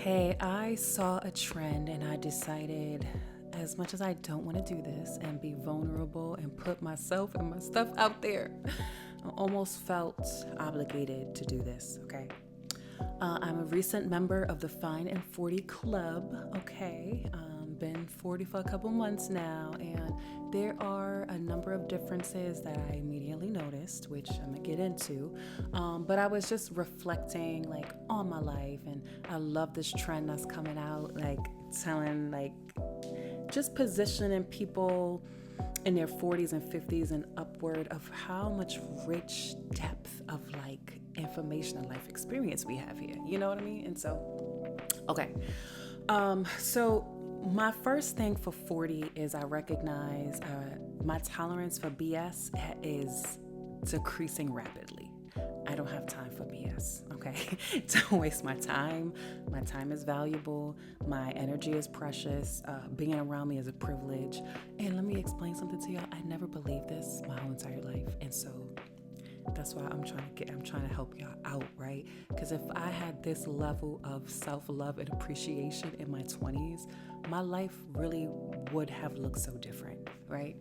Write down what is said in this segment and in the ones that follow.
Hey, I saw a trend and I decided, as much as I don't want to do this and be vulnerable and put myself and my stuff out there, I almost felt obligated to do this, okay? I'm a recent member of the Fine and 40 Club, okay? Been 40 for a couple months now, and there are a number of differences that I immediately noticed, which I'm gonna get into. But I was just reflecting, like, on my life, and I love this trend that's coming out, like, telling, like, just positioning people in their 40s and 50s and upward of how much rich depth of like information and life experience we have here. You know what I mean? And so, okay. So my first thing for 40 is I recognize my tolerance for BS is decreasing rapidly. I don't have time for BS, okay? Don't waste my time. My time is valuable. My energy is precious. Being around me is a privilege. And let me explain something to y'all. I never believed this my whole entire life. And so that's why I'm trying to help y'all out, right? Because if I had this level of self-love and appreciation in my 20s, my life really would have looked so different, right?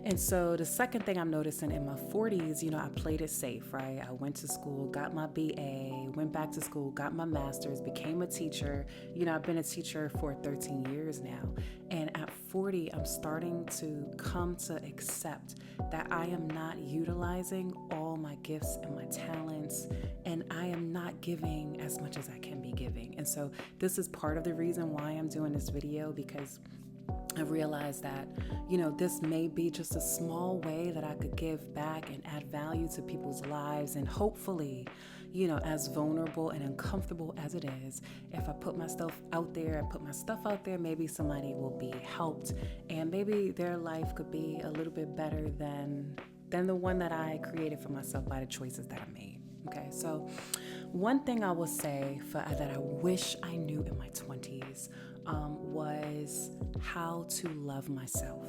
And so the second thing I'm noticing in my 40s, I played it safe, right? I went to school, got my BA, went back to school, got my master's, became a teacher. I've been a teacher for 13 years now. And at 40, I'm starting to come to accept that I am not utilizing all my gifts and my talents, and I am not giving as much as I can be giving. And so this is part of the reason why I'm doing this video, because I realized that, this may be just a small way that I could give back and add value to people's lives. And hopefully, as vulnerable and uncomfortable as it is, if I put myself out there and put my stuff out there, maybe somebody will be helped and maybe their life could be a little bit better than the one that I created for myself by the choices that I made. Okay, so one thing I will say that I wish I knew in my 20s was how to love myself.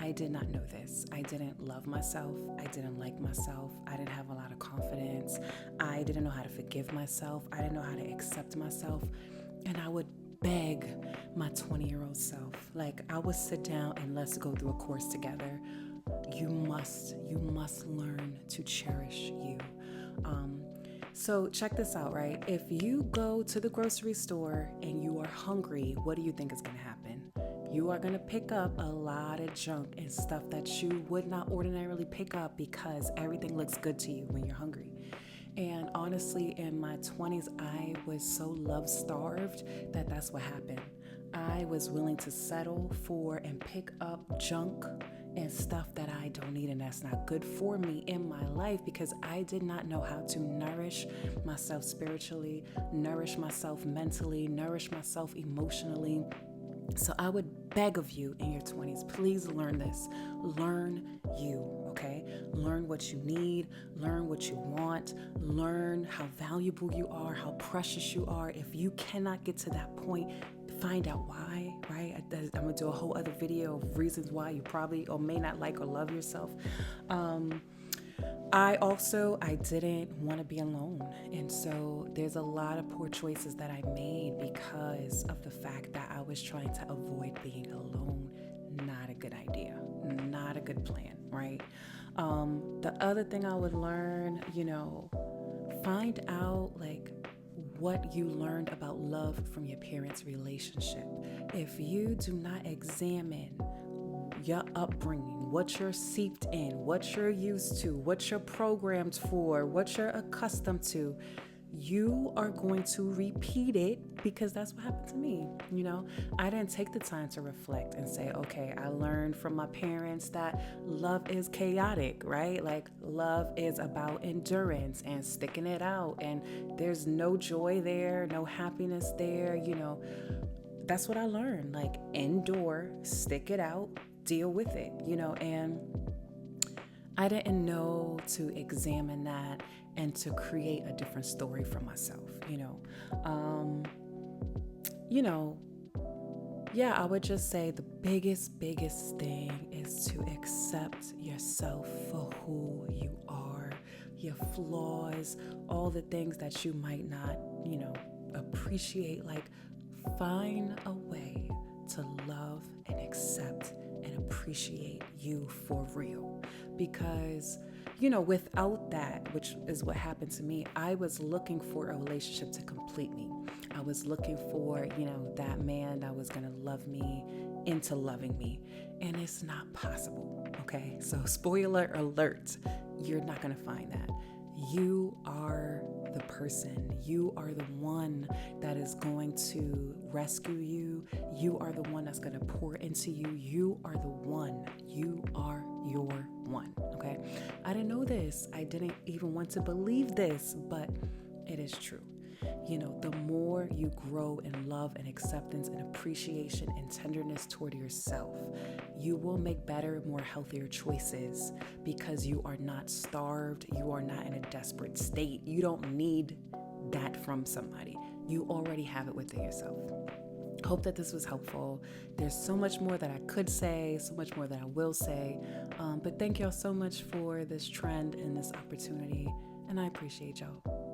I did not know this. I didn't love myself. I didn't like myself. I didn't have a lot of confidence. I didn't know how to forgive myself. I didn't know how to accept myself. And I would beg my 20-year-old self, like, I would sit down and let's go through a course together. You must learn to cherish you. So check this out, right? If you go to the grocery store and you are hungry, what do you think is going to happen? You are going to pick up a lot of junk and stuff that you would not ordinarily pick up because everything looks good to you when you're hungry. And honestly, in my 20s, I was so love-starved that that's what happened. I was willing to settle for and pick up junk and stuff that I don't need and that's not good for me in my life, because I did not know how to nourish myself spiritually, nourish myself mentally, nourish myself emotionally. So I would beg of you in your 20s, please learn this. Learn you, okay? Learn what you need, learn what you want, learn how valuable you are, how precious you are. If you cannot get to that point, find out why, right? I'm gonna do a whole other video of reasons why you probably or may not like or love yourself. I didn't want to be alone. And so there's a lot of poor choices that I made because of the fact that I was trying to avoid being alone. Not a good idea, not a good plan, right? The other thing I would learn, find out like what you learned about love from your parents' relationship. If you do not examine your upbringing, what you're seeped in, what you're used to, what you're programmed for, what you're accustomed to, you are going to repeat it because that's what happened to me. I didn't take the time to reflect and say, okay, I learned from my parents that love is chaotic, right? Like, love is about endurance and sticking it out, and there's no joy there, no happiness there. That's what I learned. Like, endure, stick it out, deal with it, and I didn't know to examine that and to create a different story for myself, Yeah, I would just say the biggest thing is to accept yourself for who you are, your flaws, all the things that you might not, appreciate appreciate, like, find a way to love and accept and appreciate you for real. Because, without that, which is what happened to me, I was looking for a relationship to complete me. I was looking for, that man that was going to love me into loving me. And it's not possible. Okay. So, spoiler alert, you're not going to find that. You are the person. You are the one that is going to rescue you. You are the one that's going to pour into you. You are the one. You are your one. Okay. I didn't know this. I didn't even want to believe this, but it is true. The more you grow in love and acceptance and appreciation and tenderness toward yourself, you will make better, more healthier choices because you are not starved. You are not in a desperate state. You don't need that from somebody. You already have it within yourself. Hope that this was helpful. There's so much more that I could say, so much more that I will say. But thank y'all so much for this trend and this opportunity. And I appreciate y'all.